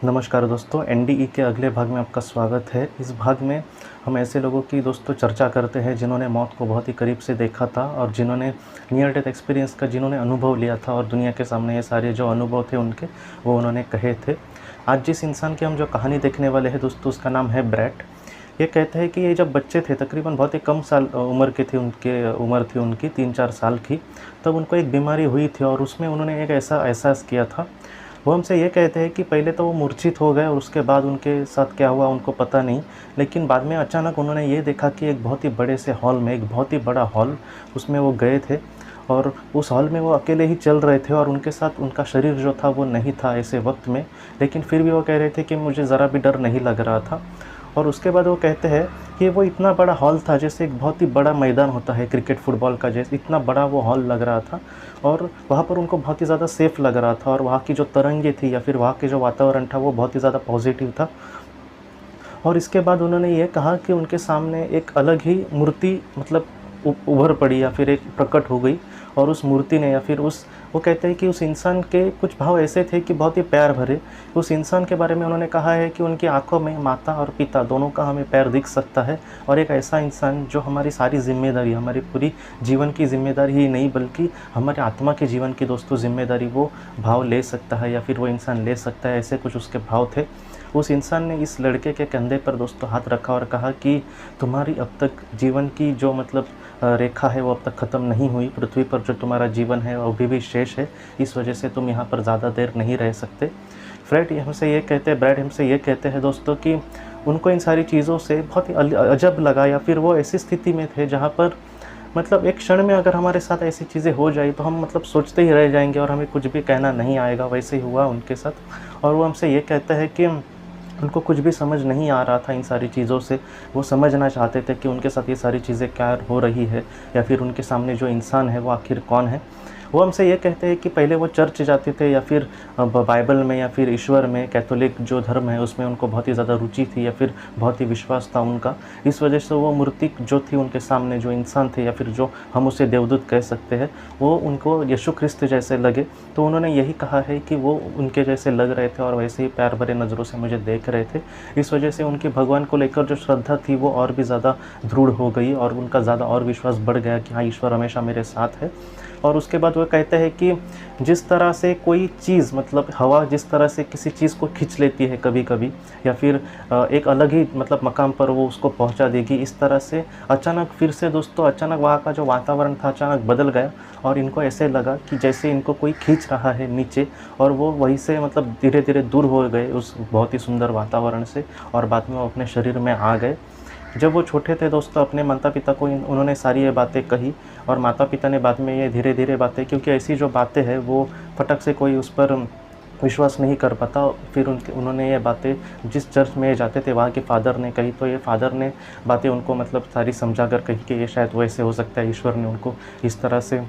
नमस्कार दोस्तों, एनडीई के अगले भाग में आपका स्वागत है। इस भाग में हम ऐसे लोगों की दोस्तों चर्चा करते हैं जिन्होंने मौत को बहुत ही करीब से देखा था और जिन्होंने नियर डेथ एक्सपीरियंस का जिन्होंने अनुभव लिया था और दुनिया के सामने ये सारे जो अनुभव थे उनके वो उन्होंने कहे थे। आज जिस इंसान की हम जो कहानी देखने वाले हैं दोस्तों, उसका नाम है ब्रैट। ये कहते हैं कि ये जब बच्चे थे, तकरीबन बहुत ही कम साल उम्र के थे, उम्र थी उनकी 3-4 साल की, तब उनको एक बीमारी हुई थी और उसमें उन्होंने एक ऐसा एहसास किया था। वो हमसे ये कहते हैं कि पहले तो वो मूर्छित हो गए और उसके बाद उनके साथ क्या हुआ उनको पता नहीं, लेकिन बाद में अचानक उन्होंने ये देखा कि एक बहुत ही बड़े से हॉल में, एक बहुत ही बड़ा हॉल, उसमें वो गए थे और उस हॉल में वो अकेले ही चल रहे थे और उनके साथ उनका शरीर जो था वो नहीं था ऐसे वक्त में, लेकिन फिर भी वो कह रहे थे कि मुझे ज़रा भी डर नहीं लग रहा था। और उसके बाद वो कहते हैं कि वो इतना बड़ा हॉल था, जैसे एक बहुत ही बड़ा मैदान होता है क्रिकेट फुटबॉल का, जैसे इतना बड़ा वो हॉल लग रहा था और वहाँ पर उनको बहुत ही ज़्यादा सेफ़ लग रहा था और वहाँ की जो तरंगे थी या फिर वहाँ के जो वातावरण था वो बहुत ही ज़्यादा पॉजिटिव था। और इसके बाद उन्होंने ये कहा कि उनके सामने एक अलग ही मूर्ति मतलब उभर पड़ी या फिर एक प्रकट हो गई और उस मूर्ति ने या फिर वो कहते हैं कि उस इंसान के कुछ भाव ऐसे थे कि बहुत ही प्यार भरे। उस इंसान के बारे में उन्होंने कहा है कि उनकी आंखों में माता और पिता दोनों का हमें प्यार दिख सकता है और एक ऐसा इंसान जो हमारी सारी जिम्मेदारी, हमारी पूरी जीवन की जिम्मेदारी ही नहीं बल्कि हमारे आत्मा के जीवन की दोस्तों जिम्मेदारी वो भाव ले सकता है या फिर वो इंसान ले सकता है, ऐसे कुछ उसके भाव थे। उस इंसान ने इस लड़के के कंधे पर दोस्तों हाथ रखा और कहा कि तुम्हारी अब तक जीवन की जो मतलब रेखा है वो अब तक ख़त्म नहीं हुई, पृथ्वी पर जो तुम्हारा जीवन है वो अभी भी शेष है, इस वजह से तुम यहाँ पर ज़्यादा देर नहीं रह सकते। ब्रैड हमसे ये कहते हैं दोस्तों कि उनको इन सारी चीज़ों से बहुत ही अजब लगा या फिर वो ऐसी स्थिति में थे जहाँ पर मतलब एक क्षण में अगर हमारे साथ ऐसी चीज़ें हो जाए तो हम मतलब सोचते ही रह जाएंगे और हमें कुछ भी कहना नहीं आएगा। वैसे ही हुआ उनके साथ और वो हमसे ये कहते हैं कि उनको कुछ भी समझ नहीं आ रहा था इन सारी चीज़ों से। वो समझना चाहते थे कि उनके साथ ये सारी चीज़ें क्या हो रही है या फिर उनके सामने जो इंसान है वो आखिर कौन है। वो हमसे ये कहते हैं कि पहले वो चर्च जाते थे या फिर बाइबल में या फिर ईश्वर में, कैथोलिक जो धर्म है उसमें उनको बहुत ही ज़्यादा रुचि थी या फिर बहुत ही विश्वास था उनका। इस वजह से वो मूर्ति जो थी उनके सामने, जो इंसान थे या फिर जो हम उसे देवदूत कह सकते हैं, वो उनको यीशु ख्रिस्त जैसे लगे। तो उन्होंने यही कहा है कि वो उनके जैसे लग रहे थे और वैसे ही प्यार भरे नज़रों से मुझे देख रहे थे। इस वजह से उनकी भगवान को लेकर जो श्रद्धा थी वो और भी ज़्यादा दृढ़ हो गई और उनका ज़्यादा और विश्वास बढ़ गया कि हाँ, ईश्वर हमेशा मेरे साथ है। और उसके बाद वो कहते हैं कि जिस तरह से कोई चीज़ मतलब हवा जिस तरह से किसी चीज़ को खींच लेती है कभी कभी या फिर एक अलग ही मतलब मकाम पर वो उसको पहुंचा देगी, इस तरह से अचानक फिर से दोस्तों अचानक वहाँ का जो वातावरण था अचानक बदल गया और इनको ऐसे लगा कि जैसे इनको कोई खींच रहा है नीचे और वो वहीं से मतलब धीरे धीरे दूर हो गए उस बहुत ही सुंदर वातावरण से और बाद में वो अपने शरीर में आ गए। जब वो छोटे थे दोस्तों, अपने माता पिता को उन्होंने सारी ये बातें कही और माता पिता ने बाद में ये धीरे धीरे बातें, क्योंकि ऐसी जो बातें हैं वो फटक से कोई उस पर विश्वास नहीं कर पाता। फिर उन्होंने ये बातें जिस चर्च में जाते थे वहाँ के फादर ने कही, तो ये फादर ने बातें उनको मतलब सारी समझा कर कही कि ये शायद वैसे हो सकता है, ईश्वर ने उनको इस तरह से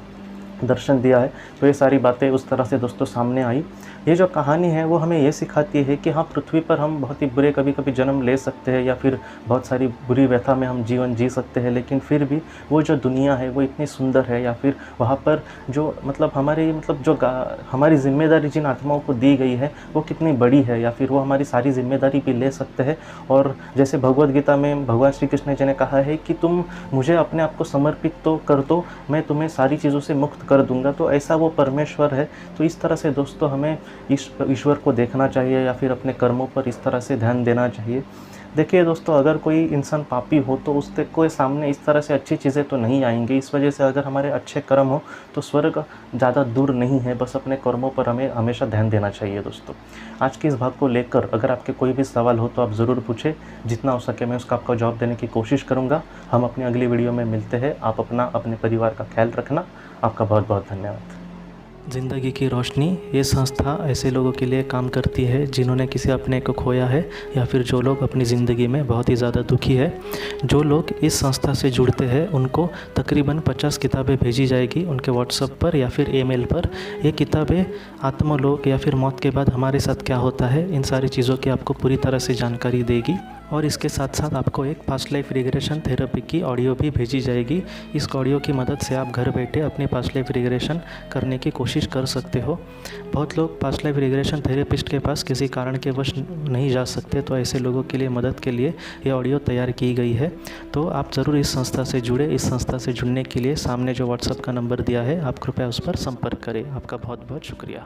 दर्शन दिया है। तो ये सारी बातें उस तरह से दोस्तों सामने आई। ये जो कहानी है वो हमें ये सिखाती है कि हाँ, पृथ्वी पर हम बहुत ही बुरे कभी कभी जन्म ले सकते हैं या फिर बहुत सारी बुरी व्यथा में हम जीवन जी सकते हैं, लेकिन फिर भी वो जो दुनिया है वो इतनी सुंदर है या फिर वहाँ पर जो मतलब हमारी जिम्मेदारी जिन आत्माओं को दी गई है वो कितनी बड़ी है या फिर वो हमारी सारी जिम्मेदारी भी ले सकते हैं। और जैसे भगवद गीता में भगवान श्री कृष्ण जी ने कहा है कि तुम मुझे अपने आप को समर्पित तो कर दो, मैं तुम्हें सारी चीज़ों से मुक्त कर दूंगा। तो ऐसा वो परमेश्वर है। तो इस तरह से दोस्तों हमें ईश्वर को देखना चाहिए या फिर अपने कर्मों पर इस तरह से ध्यान देना चाहिए। देखिए दोस्तों, अगर कोई इंसान पापी हो तो उसके कोई सामने इस तरह से अच्छी चीज़ें तो नहीं आएंगी। इस वजह से अगर हमारे अच्छे कर्म हो तो स्वर्ग ज़्यादा दूर नहीं है, बस अपने कर्मों पर हमें हमेशा ध्यान देना चाहिए। दोस्तों, आज के इस भाग को लेकर अगर आपके कोई भी सवाल हो तो आप ज़रूर पूछें, जितना हो सके मैं उसका आपका जवाब देने की कोशिश करूँगा। हम अपनी अगली वीडियो में मिलते हैं। आप अपना अपने परिवार का ख्याल रखना। आपका बहुत बहुत धन्यवाद। ज़िंदगी की रोशनी ये संस्था ऐसे लोगों के लिए काम करती है जिन्होंने किसी अपने को खोया है या फिर जो लोग अपनी ज़िंदगी में बहुत ही ज़्यादा दुखी है। जो लोग इस संस्था से जुड़ते हैं उनको तकरीबन 50 किताबें भेजी जाएगी उनके व्हाट्सएप पर या फिर ईमेल पर। ये किताबें आत्मलोक या फिर मौत के बाद हमारे साथ क्या होता है, इन सारी चीज़ों की आपको पूरी तरह से जानकारी देगी। और इसके साथ साथ आपको एक पास्ट लाइफ रिग्रेशन थेरेपी की ऑडियो भी भेजी जाएगी। इस ऑडियो की मदद से आप घर बैठे अपनी पास्ट लाइफ रिग्रेशन करने की कोशिश कर सकते हो। बहुत लोग पास्ट लाइफ रिग्रेशन थेरेपिस्ट के पास किसी कारण के वश नहीं जा सकते, तो ऐसे लोगों के लिए मदद के लिए ये ऑडियो तैयार की गई है। तो आप ज़रूर इस संस्था से जुड़े। इस संस्था से जुड़ने के लिए सामने जो व्हाट्सएप का नंबर दिया है, आप कृपया उस पर संपर्क करें। आपका बहुत बहुत शुक्रिया।